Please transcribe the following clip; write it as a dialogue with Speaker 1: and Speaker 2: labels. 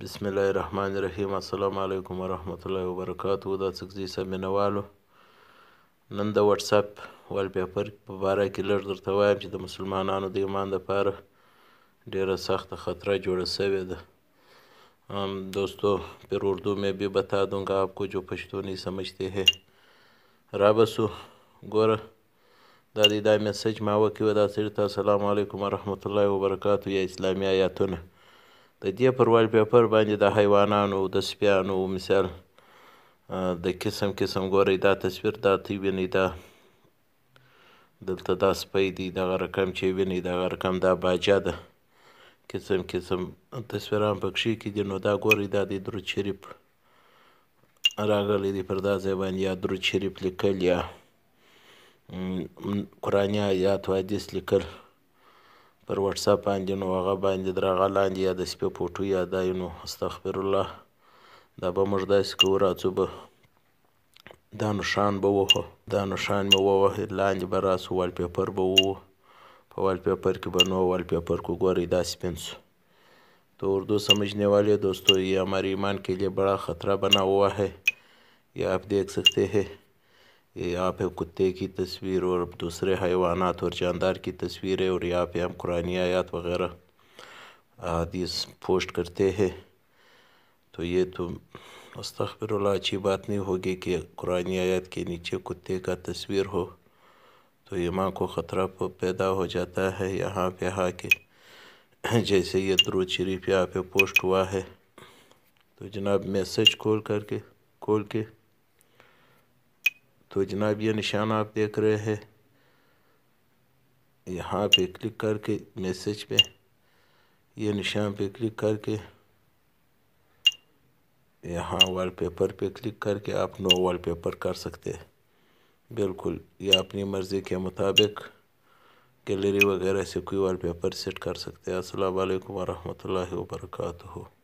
Speaker 1: بسم الله الرحمن الرحیم. السلام علیکم ورحمۃ اللہ وبرکاتہ. دا څکزي سب مینوالو، نن د واتس اپ والپیپر په باره کې لږ درته وایم چې د مسلمانانو د ایمان دپاره ډیره سخته خطره جوړه سوې ده. دوستو پھر اردو میں بھی بتا دوں گا آپ کو جو پشتو نہیں سمجھتے ہیں. رابسو ګوره دا دی دا میسج ما وکړی و دا سړي ته السلام علیکم ورحمت الله وبرکاتہ یا اسلامي آیاتونه د دې پر والپیپر باندې د حیوانانو د سپیانو مثال د قسم ګورئ دا تصویر دا تی وینئ دا دلته دا سپی دی دغه رقم چې وینئ دغه رقم دا باجه ده قسم تصویران پکښې کې دي. نو دا ګورئ دا د درود شریف راغلی دی پر دا ځای باندې یا درود شریف لیکل یا قرآني آیات و حدیث لیکل پر واتس اپ باندې. نو هغه باندې در هغه لاندې یا د سپي فوټو یا دا نو استغفر الله دا به موږ داسې کوو راځو به دا نښان به ووهو دا نښان مې ووهه لاندې به راسو والپیپر به ووهو په والپیپر کې به نو والپیپر کو ګورئ دا سپین سو. تو اردو سمجھنے والے دوستوں یہ ہمارے ایمان کے لیے بڑا خطرہ بنا ہوا ہے. یہ آپ دیکھ سکتے ہیں یہ یہاں پہ کتے کی تصویر اور دوسرے حیوانات اور جاندار کی تصویریں اور یہاں پہ ہم قرآنی آیات وغیرہ حدیث پوسٹ کرتے ہیں. تو یہ تو استغفر اللہ اچھی بات نہیں ہوگی کہ قرآنی آیات کے نیچے کتے کا تصویر ہو تو ایمان کو خطرہ پیدا ہو جاتا ہے. یہاں پہ کے جیسے یہ درود شریف یہاں پہ پوسٹ ہوا ہے تو جناب میسج کھول کے تو جناب یہ نشان آپ دیکھ رہے ہیں یہاں پہ کلک کر کے میسج پہ یہ نشان پہ کلک کر کے یہاں وال پیپر پہ کلک کر کے آپ نو وال پیپر کر سکتے ہیں. بالکل یہ اپنی مرضی کے مطابق گیلری وغیرہ سے کوئی وال پیپر سیٹ کر سکتے ہیں. السلام علیکم ورحمۃ اللہ وبرکاتہ.